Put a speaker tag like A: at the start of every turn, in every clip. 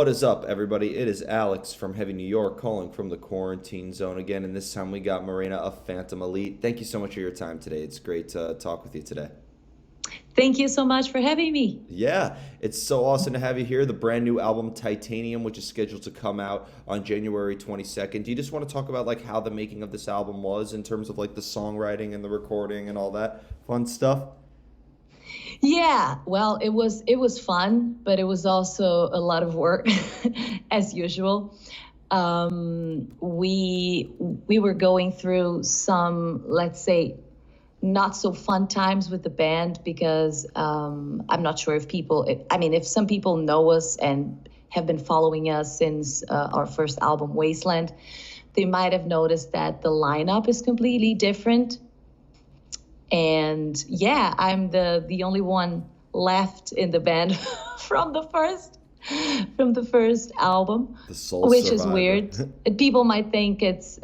A: What is up, everybody? It is Alex from Heavy New York calling from the quarantine zone again, and this time we got Marina of Phantom Elite. Thank you so much for your time today. It's great to talk with you today.
B: Thank you so much for having me.
A: Yeah, it's so awesome to have you here. The brand new album Titanium, which is scheduled to come out on January 22nd. Do you just want to talk about like how the making of this album was in terms of like the songwriting and the recording and all that fun stuff?
B: Yeah, well, it was fun, but it was also a lot of work, as usual. We were going through some, let's say, not so fun times with the band because I'm not sure if if some people know us and have been following us since our first album, Wasteland, they might have noticed that the lineup is completely different. And yeah, I'm the only one left in the band from the first album,
A: The sole
B: which is
A: survivor.
B: weird. And people might think it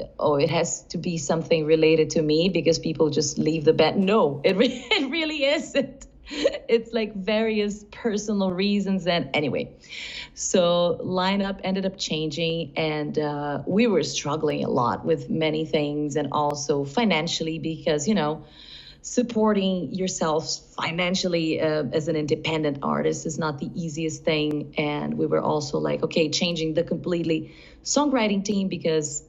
B: has to be something related to me because people just leave the band. No, it really isn't. It's like various personal reasons. And anyway, so lineup ended up changing, and we were struggling a lot with many things, and also financially because supporting yourself financially as an independent artist is not the easiest thing. And we were also like, okay, changing the completely songwriting team because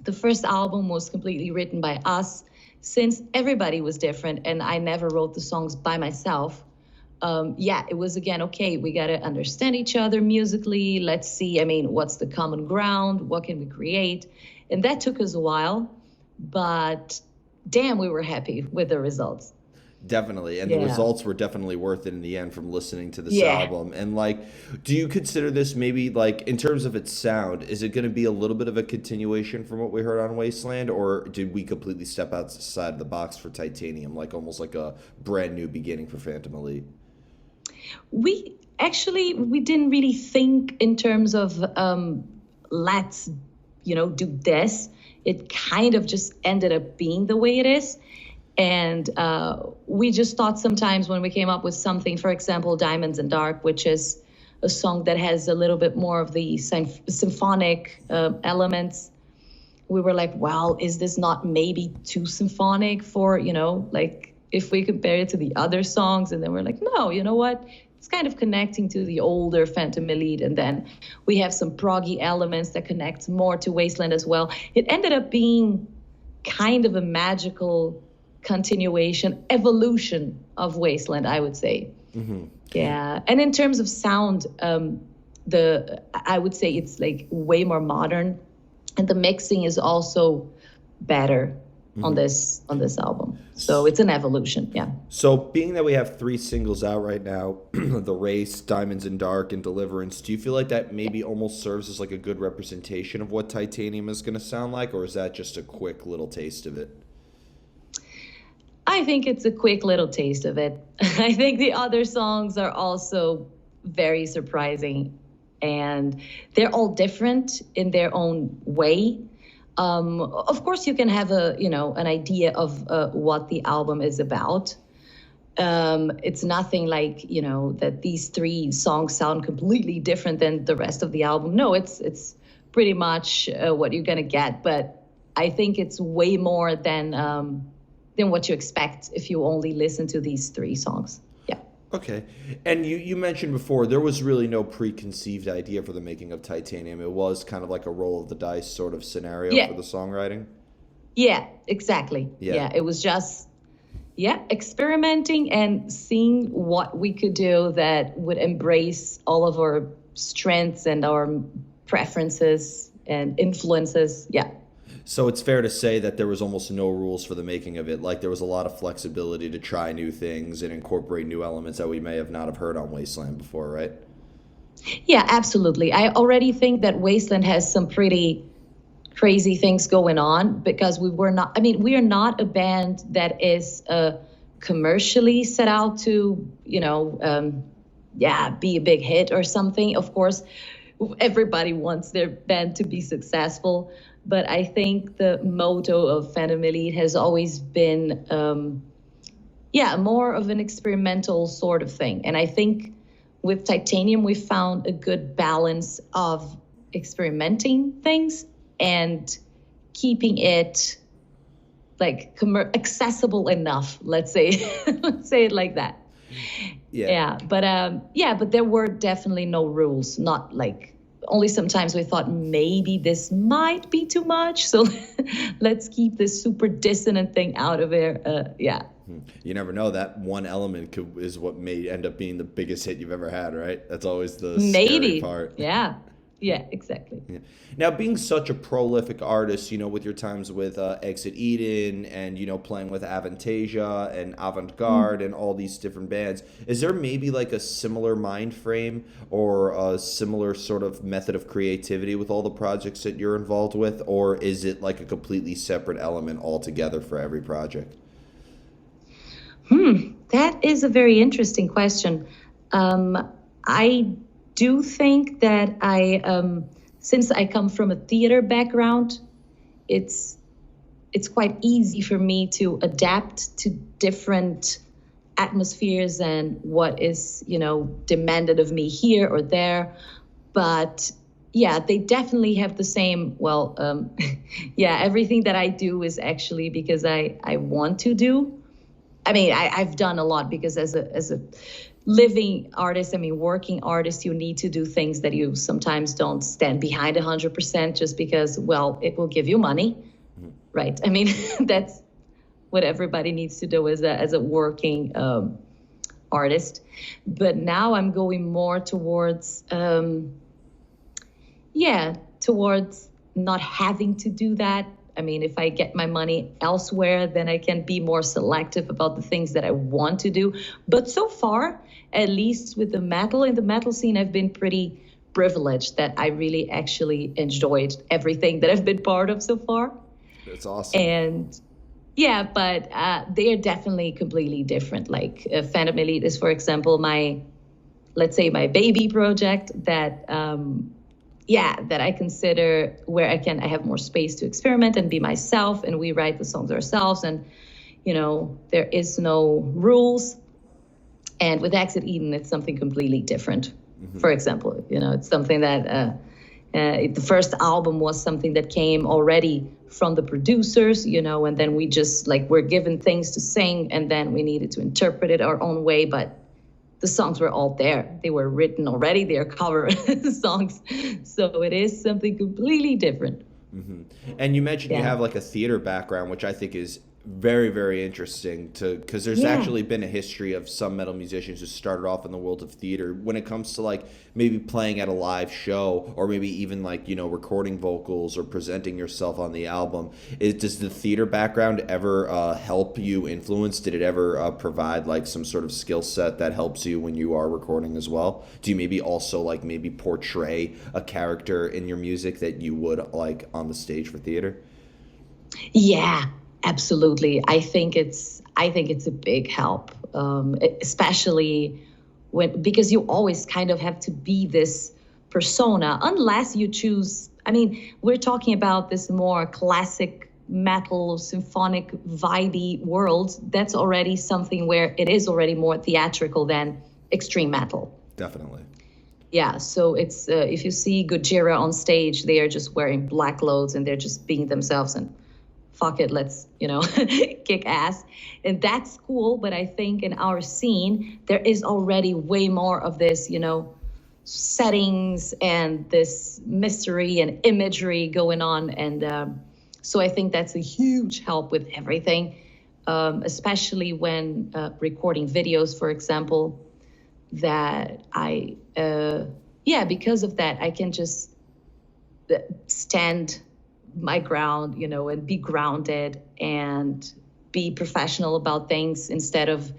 B: the first album was completely written by us since everybody was different and I never wrote the songs by myself. It was again, okay, we got to understand each other musically. Let's see, what's the common ground? What can we create? And that took us a while, but damn, we were happy with the results.
A: Definitely. And the
B: Yeah.
A: results were definitely worth it in the end from listening to this
B: Yeah.
A: album. And like, do you consider this maybe like in terms of its sound, is it going to be a little bit of a continuation from what we heard on Wasteland, or did we completely step outside of the box for Titanium, like almost like a brand new beginning for Phantom Elite?
B: We didn't really think in terms of let's do this. It kind of just ended up being the way it is. And we just thought sometimes when we came up with something, for example, Diamonds and Dark, which is a song that has a little bit more of the symphonic elements, we were like, well, is this not maybe too symphonic for, like if we compare it to the other songs? And then we're like, no, you know what? It's kind of connecting to the older Phantom Elite. And then we have some proggy elements that connect more to Wasteland as well. It ended up being kind of a magical continuation, evolution of Wasteland, I would say.
A: Mm-hmm.
B: Yeah. And in terms of sound, I would say it's like way more modern. And the mixing is also better on this album. So it's an evolution, yeah.
A: So, being that we have three singles out right now, The Race, Diamonds and Dark, and Deliverance, do you feel like that maybe almost serves as like a good representation of what Titanium is going to sound like, or is that just a quick little taste of it?
B: I think it's a quick little taste of it. I think the other songs are also very surprising, and they're all different in their own way. Of course, you can have an idea of what the album is about. It's nothing like, that these three songs sound completely different than the rest of the album. No, it's pretty much what you're gonna get. But I think it's way more than what you expect if you only listen to these three songs. Yeah.
A: Okay. And you mentioned before there was really no preconceived idea for the making of Titanium. It was kind of like a roll of the dice sort of scenario
B: Yeah.
A: for the songwriting.
B: Yeah, exactly.
A: Yeah.
B: Yeah, it was just, experimenting and seeing what we could do that would embrace all of our strengths and our preferences and influences. Yeah.
A: So it's fair to say that there was almost no rules for the making of it. Like there was a lot of flexibility to try new things and incorporate new elements that we may have not have heard on Wasteland before, right?
B: Yeah, absolutely. I already think that Wasteland has some pretty crazy things going on because we are not a band that is commercially set out to, be a big hit or something. Of course, everybody wants their band to be successful. But I think the motto of Phantom Elite has always been, more of an experimental sort of thing. And I think with titanium, we found a good balance of experimenting things and keeping it like accessible enough. Let's say, let's say it like that.
A: Yeah.
B: But there were definitely no rules. Not like only sometimes we thought maybe this might be too much, so let's keep this super dissonant thing out of there.
A: You never know. That one element is what may end up being the biggest hit you've ever had, right? That's always the scary
B: Maybe.
A: part.
B: Yeah, exactly.
A: Yeah. Now, being such a prolific artist, with your times with Exit Eden and, playing with Avantasia and Avant-Garde and all these different bands, is there maybe like a similar mind frame or a similar sort of method of creativity with all the projects that you're involved with? Or is it like a completely separate element altogether for every project?
B: That is a very interesting question. I do think that since I come from a theater background, it's quite easy for me to adapt to different atmospheres and what is, demanded of me here or there. But yeah, they definitely have the same, everything that I do is actually because I want to do. I mean, I've done a lot because as a living artist, working artist, you need to do things that you sometimes don't stand behind 100% just because, it will give you money, right? I mean, that's what everybody needs to do as a working artist. But now I'm going more towards, towards not having to do that. I mean, if I get my money elsewhere, then I can be more selective about the things that I want to do. But so far, at least with in the metal scene, I've been pretty privileged that I really actually enjoyed everything that I've been part of so far.
A: That's awesome.
B: And but they are definitely completely different. Like Phantom Elite is, for example, my baby project that that I consider where I have more space to experiment and be myself, and we write the songs ourselves, and there is no rules. And with Exit Eden, it's something completely different. For example, it's something that the first album was something that came already from the producers, and then we just we're given things to sing, and then we needed to interpret it our own way, but the songs were all there. They were written already. They are cover songs. So it is something completely different.
A: And you mentioned you have like a theater background, which I think is very, very interesting because there's actually been a history of some metal musicians who started off in the world of theater when it comes to maybe playing at a live show or maybe even recording vocals or presenting yourself on the album. Does the theater background ever help you influence? Did it ever provide some sort of skill set that helps you when you are recording as well? Do you maybe also maybe portray a character in your music that you would on the stage for theater?
B: Yeah. Absolutely. I think it's a big help, especially because you always kind of have to be this persona unless you choose. I mean, we're talking about this more classic metal, symphonic, vibey world. That's already something where it is already more theatrical than extreme metal.
A: Definitely.
B: Yeah, so it's if you see Gojira on stage, they are just wearing black clothes and they're just being themselves and fuck it, let's, kick ass. And that's cool. But I think in our scene, there is already way more of this, settings and this mystery and imagery going on. And so I think that's a huge help with everything, especially when recording videos, for example, that because of that, I can just stand my ground, and be grounded and be professional about things instead of,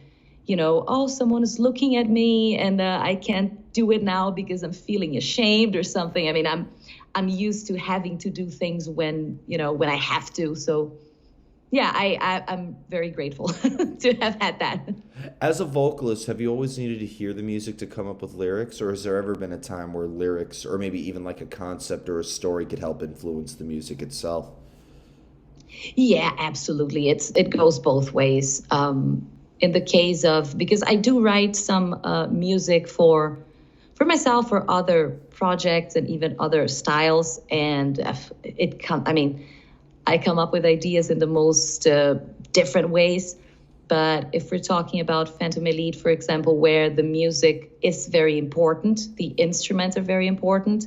B: someone is looking at me and I can't do it now because I'm feeling ashamed or something. I mean, I'm used to having to do things when I have to. So yeah, I'm very grateful to have had that.
A: As a vocalist, have you always needed to hear the music to come up with lyrics, or has there ever been a time where lyrics, or maybe even a concept or a story, could help influence the music itself?
B: Yeah, absolutely. It goes both ways. In the case of, because I do write some music for for myself or other projects and even other styles. And I come up with ideas in the most different ways. But if we're talking about Phantom Elite, for example, where the music is very important, the instruments are very important,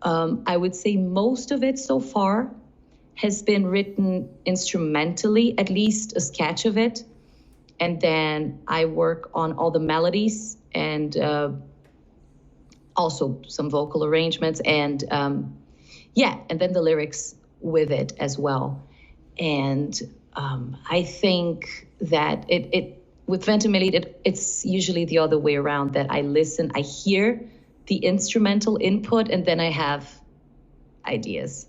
B: I would say most of it so far has been written instrumentally, at least a sketch of it. And then I work on all the melodies and also some vocal arrangements and and then the lyrics with it as well. And I think that it with Phantom Elite, it's usually the other way around, that I listen, I hear the instrumental input, and then I have ideas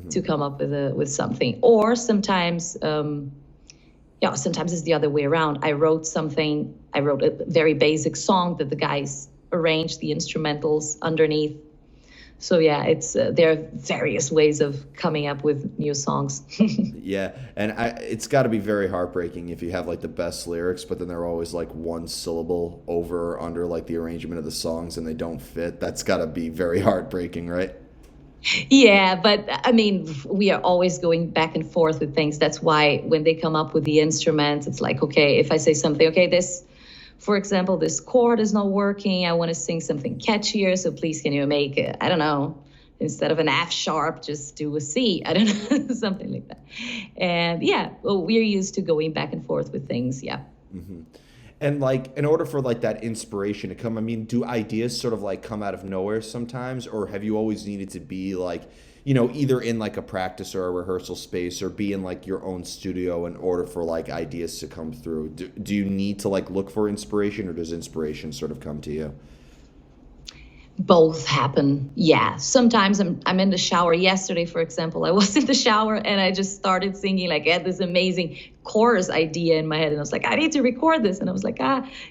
B: to come up with something. Or sometimes, sometimes it's the other way around. I wrote a very basic song that the guys arranged the instrumentals underneath. So yeah, it's there are various ways of coming up with new songs.
A: Yeah, and it's got to be very heartbreaking if you have like the best lyrics, but then they're always like one syllable over or under like the arrangement of the songs, and they don't fit. That's got to be very heartbreaking, right?
B: Yeah, but I mean, we are always going back and forth with things. That's why when they come up with the instruments, it's like, okay, if I say something, okay, this, for example, this chord is not working. I want to sing something catchier. So please, can you make it, I don't know, instead of an F sharp, just do a C. I don't know, something like that. And yeah, well, we're used to going back and forth with things. Yeah.
A: Mm-hmm. And like, in order for like that inspiration to come, I mean, do ideas sort of like come out of nowhere sometimes, or have you always needed to be like, either in like a practice or a rehearsal space, or be in like your own studio in order for like ideas to come through? Do you need to like look for inspiration, or does inspiration sort of come to you?
B: Both happen. Yeah. Sometimes I'm in the shower. Yesterday, for example, I was in the shower and I just started singing, like, I had this amazing chorus idea in my head. And I was like, I need to record this. And I was like,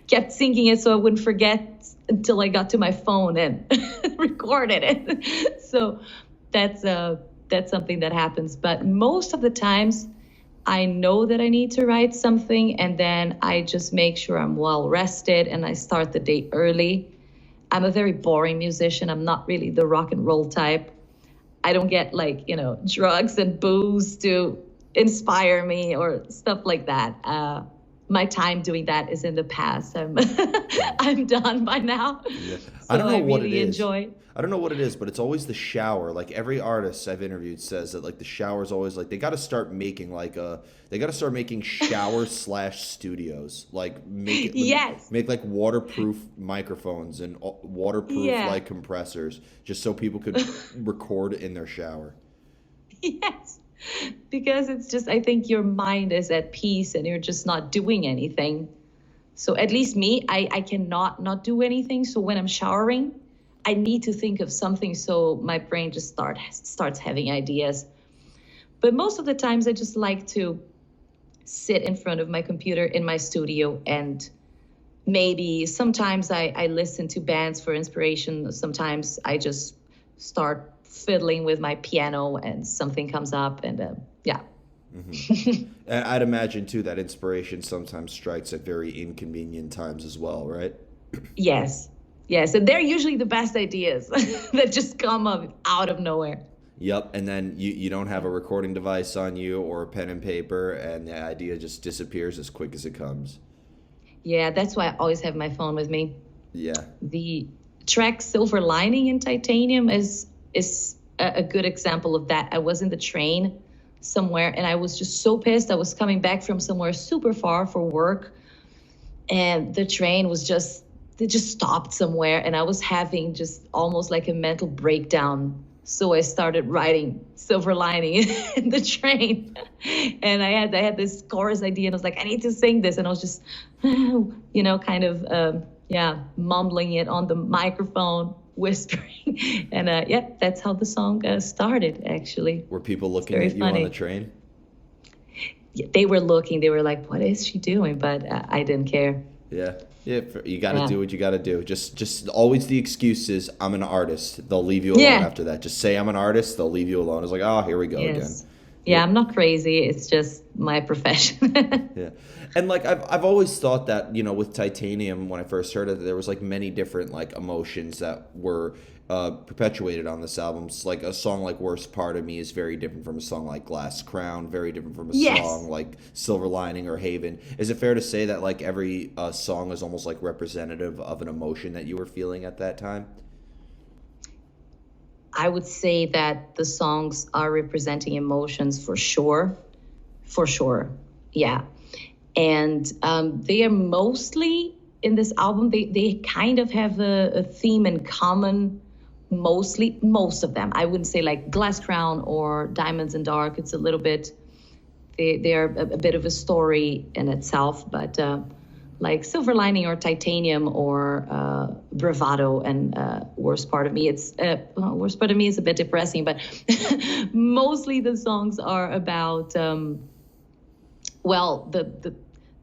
B: kept singing it so I wouldn't forget until I got to my phone and recorded it. So that's something that happens. But most of the times I know that I need to write something, and then I just make sure I'm well rested and I start the day early. I'm a very boring musician. I'm not really the rock and roll type. I don't get like, drugs and booze to inspire me or stuff like that. My time doing that is in the past. I'm done by now.
A: Yeah.
B: So
A: I don't know what
B: really
A: it is.
B: enjoy.
A: I don't know what it is, but it's always the shower. Like every artist I've interviewed says that like the shower is always like they got to start making shower slash studios. Like make like waterproof microphones and waterproof like compressors, just so people could record in their shower.
B: Yes, because it's just, I think your mind is at peace and you're just not doing anything. So at least me, I cannot not do anything. So when I'm showering, I need to think of something so my brain just starts having ideas. But most of the times I just like to sit in front of my computer in my studio, and maybe sometimes I listen to bands for inspiration. Sometimes I just start fiddling with my piano and something comes up, and yeah.
A: Mm-hmm. And I'd imagine too that inspiration sometimes strikes at very inconvenient times as well, right?
B: Yes, and they're usually the best ideas that just come up out of nowhere.
A: Yep, and then you don't have a recording device on you or a pen and paper, and the idea just disappears as quick as it comes.
B: Yeah, that's why I always have my phone with me.
A: Yeah.
B: The track Silver Lining in Titanium is a good example of that. I was in the train somewhere, and I was just so pissed. I was coming back from somewhere super far for work, and the train was just stopped somewhere, and I was having just almost like a mental breakdown. So I started writing Silver Lining in the train, and I had this chorus idea, and I was like, I need to sing this, and I was just, kind of, mumbling it on the microphone, whispering, and that's how the song started. Actually,
A: were people looking at you on the train?
B: Yeah, they were looking. They were like, "What is she doing?" But I didn't care.
A: Yeah. Yeah, you got to do what you got to do. Just always the excuse is, I'm an artist. They'll leave you alone after that. Just say I'm an artist. They'll leave you alone. It's like, oh, here we go again.
B: Yeah, I'm not crazy. It's just my profession.
A: Yeah. And like I've always thought that, with Titanium, when I first heard it, there was like many different like emotions that were perpetuated on this album. It's like a song like Worst Part of Me is very different from a song like Glass Crown, very different from a
B: Yes.
A: song like Silver Lining or Haven. Is it fair to say that like every song is almost like representative of an emotion that you were feeling at that time?
B: I would say that the songs are representing emotions for sure. For sure. Yeah. And they are mostly in this album, they kind of have a theme in common, most of them. I wouldn't say like Glass Crown or Diamonds in Dark. It's a little bit, they are a bit of a story in itself, but like Silver Lining or Titanium or Bravado and Worst Part of Me. Worst Part of Me is a bit depressing, but mostly the songs are about, well,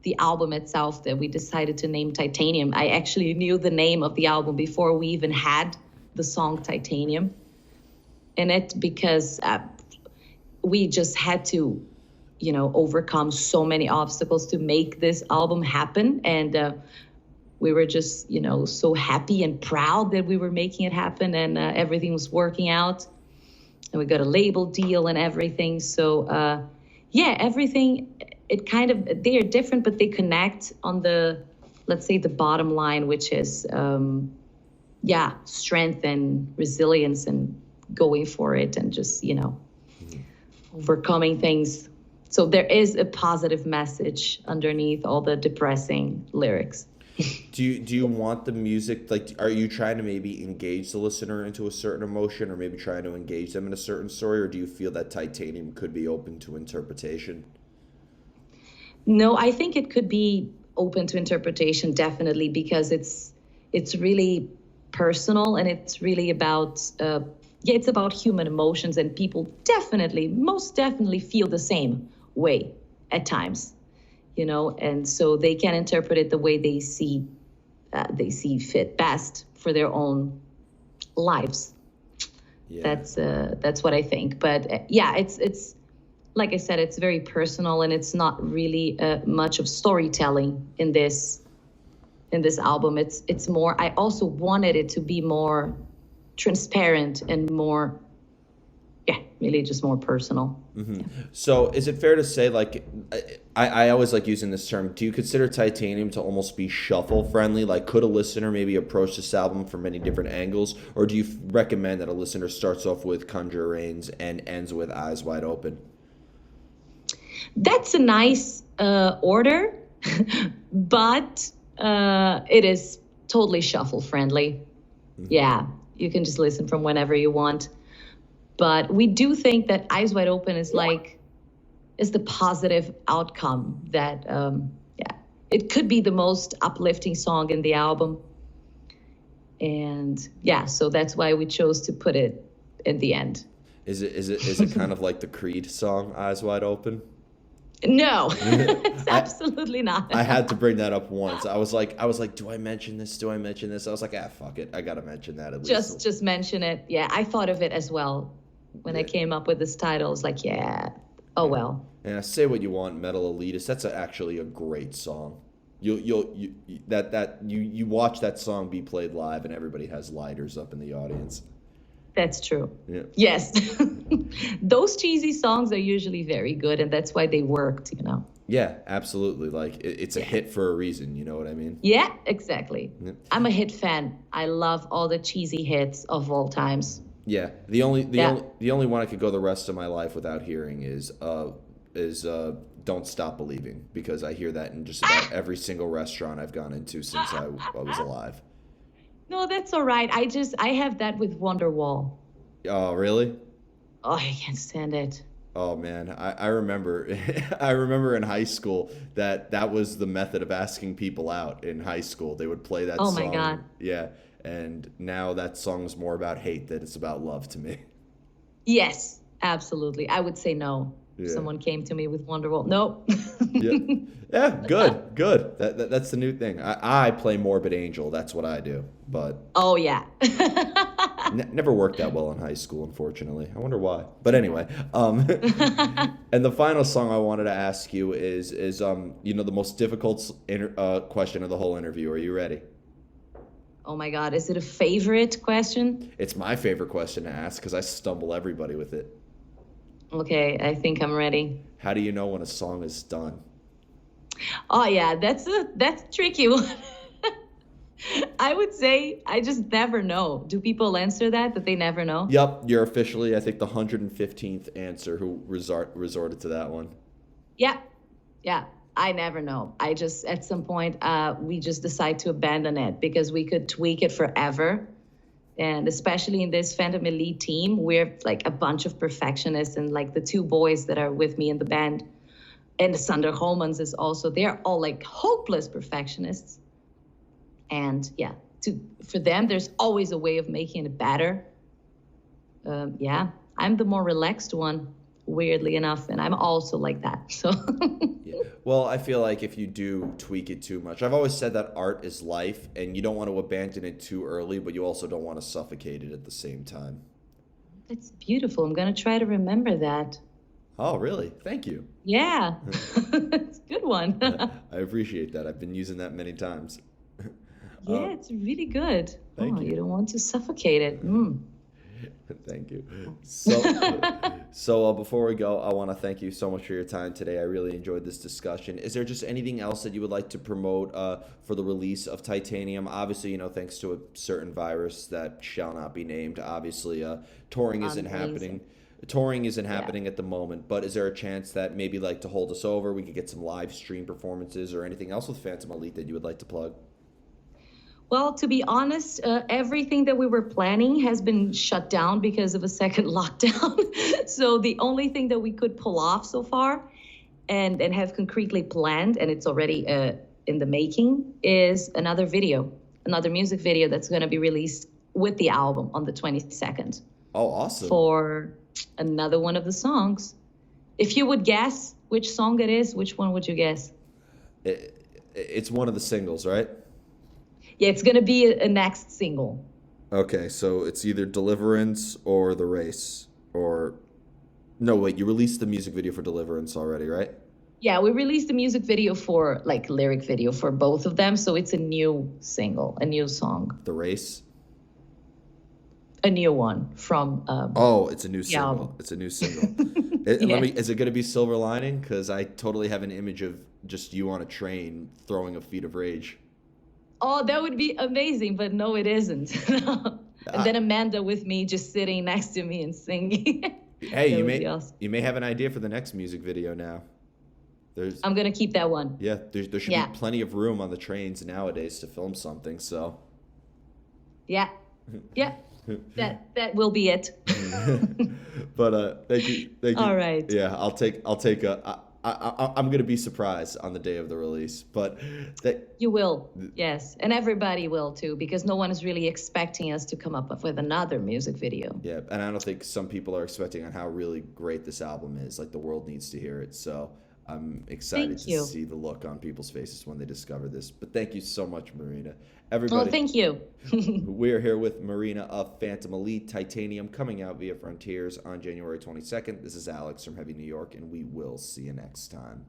B: the album itself that we decided to name Titanium. I actually knew the name of the album before we even had the song Titanium in it, because we just had to, overcome so many obstacles to make this album happen. And we were just, so happy and proud that we were making it happen, and everything was working out. And we got a label deal and everything. So, yeah, everything, they are different, but they connect on the, let's say, the bottom line, which is, strength and resilience and going for it and just, overcoming things. So there is a positive message underneath all the depressing lyrics.
A: Do you want the music, like, are you trying to maybe engage the listener into a certain emotion, or maybe trying to engage them in a certain story, or do you feel that Titanium could be open to interpretation?
B: No, I think it could be open to interpretation, definitely, because it's really personal, and it's really about it's about human emotions, and people most definitely feel the same way at times, and so they can interpret it the way they see fit best for their own lives.
A: Yeah.
B: That's what I think. But it's like I said, it's very personal, and it's not really much of storytelling in this album. It's more. I also wanted it to be more transparent and more, really just more personal.
A: Mm-hmm. So is it fair to say, like, I always like using this term, do you consider Titanium to almost be shuffle friendly? Like, could a listener maybe approach this album from many different angles, or do you recommend that a listener starts off with Conjure Reigns and ends with Eyes Wide Open?
B: That's a nice order, but it is totally shuffle friendly. Mm-hmm. Yeah, you can just listen from whenever you want. But we do think that Eyes Wide Open is the positive outcome that, it could be the most uplifting song in the album. And so that's why we chose to put it in the end.
A: Is it kind of like the Creed song, Eyes Wide Open?
B: No, it's absolutely not.
A: I had to bring that up once. I was like, do I mention this? I was like, fuck it. I got to mention that at least.
B: Just mention it. Yeah, I thought of it as well. When I came up with this title, I was like, oh well.
A: Yeah, say what you want, Metal Elitist. That's actually a great song. You watch that song be played live, and everybody has lighters up in the audience.
B: That's true.
A: Yeah.
B: Yes. Those cheesy songs are usually very good, and that's why they worked,
A: Yeah, absolutely. Like, it's a hit for a reason, you know what I mean?
B: Yeah, exactly.
A: Yeah.
B: I'm a hit fan. I love all the cheesy hits of all times.
A: Yeah. The only one I could go the rest of my life without hearing is Don't Stop Believing, because I hear that in just about every single restaurant I've gone into since I was alive.
B: No, that's all right. I have that with Wonderwall.
A: Oh, really?
B: Oh, I can't stand it.
A: Oh man, I remember I remember in high school that was the method of asking people out in high school. They would play that song.
B: Oh my God.
A: Yeah. And now that song's more about hate than it's about love to me.
B: Yes, absolutely. I would say no.
A: Yeah.
B: If someone came to me with Wonderwall. Nope.
A: Yeah, good. That's the new thing. I play Morbid Angel. That's what I do. But
B: oh yeah.
A: Never worked that well in high school, unfortunately. I wonder why. But anyway, and the final song I wanted to ask you is the most difficult question of the whole interview. Are you ready?
B: Oh my God, is it a favorite question?
A: It's my favorite question to ask because I stumble everybody with it.
B: Okay, I think I'm ready.
A: How do you know when a song is done?
B: Oh yeah, that's a tricky one. I would say I just never know. Do people answer that they never know?
A: Yep, you're officially, I think, the 115th answer who resorted to that one.
B: Yeah, yeah. I never know. I just, at some point, we just decide to abandon it because we could tweak it forever. And especially in this Phantom Elite team, we're like a bunch of perfectionists, and like the two boys that are with me in the band, and the Sander Holmans is also, they're all like hopeless perfectionists. And yeah, for them, there's always a way of making it better. Yeah, I'm the more relaxed one, weirdly enough, and I'm also like that. So
A: Yeah. Well, I feel like if you do tweak it too much, I've always said that art is life, and you don't want to abandon it too early, but you also don't want to suffocate it at the same time.
B: it's beautiful. I'm gonna try to remember that.
A: Oh, really? Thank you.
B: Yeah, it's a good one.
A: I appreciate that. I've been using that many times.
B: Yeah, it's really good.
A: Thank
B: Oh,
A: you.
B: you don't want to suffocate it. Mm.
A: Thank you. So before we go, I want to thank you so much for your time today. I really enjoyed this discussion. Is there just anything else that you would like to promote for the release of Titanium? Obviously, thanks to a certain virus that shall not be named. Obviously, touring isn't
B: Amazing.
A: happening. Touring isn't happening at the moment, but is there a chance that maybe like to hold us over, we could get some live stream performances or anything else with Phantom Elite that you would like to plug?
B: Well, to be honest, everything that we were planning has been shut down because of a second lockdown. So the only thing that we could pull off so far and have concretely planned, and it's already in the making, is another music video that's going to be released with the album on the 22nd
A: Oh, awesome.
B: for another one of the songs. If you would guess which song it is, which one would you guess?
A: It's one of the singles, right?
B: Yeah, it's going to be a next single.
A: Okay, so it's either Deliverance or The Race, or no, wait, you released the music video for Deliverance already, right?
B: Yeah, we released the music video for, like, lyric video for both of them, so it's a new single, a new song,
A: The Race.
B: a new one from
A: Oh, it's a new single.
B: album.
A: It's a new single. Is it going to be Silver Lining? Because I totally have an image of just you on a train throwing a feat of rage.
B: Oh, that would be amazing, but no, it isn't. And then Amanda with me just sitting next to me and singing.
A: Hey,
B: That
A: you
B: would
A: may
B: be awesome.
A: you may have an idea for the next music video now. There's
B: I'm going to keep that one.
A: Yeah, there should
B: Yeah.
A: be plenty of room on the trains nowadays to film something. So,
B: Yeah. Yeah. That will be it.
A: but thank you.
B: All right.
A: Yeah, I'll take I'm gonna be surprised on the day of the release, but that
B: You will, yes. And everybody will too, because no one is really expecting us to come up with another music video.
A: yeah, and I don't think some people are expecting on how really great this album is. Like the world needs to hear it, so I'm excited
B: Thank
A: to
B: you.
A: see the look on people's faces when they discover this. But thank you so much, Marina.
B: Oh,
A: Everybody,
B: thank you.
A: we're here with Marina of Phantom Elite, Titanium, coming out via Frontiers on January 22nd. This is Alex from Heavy New York, and we will see you next time.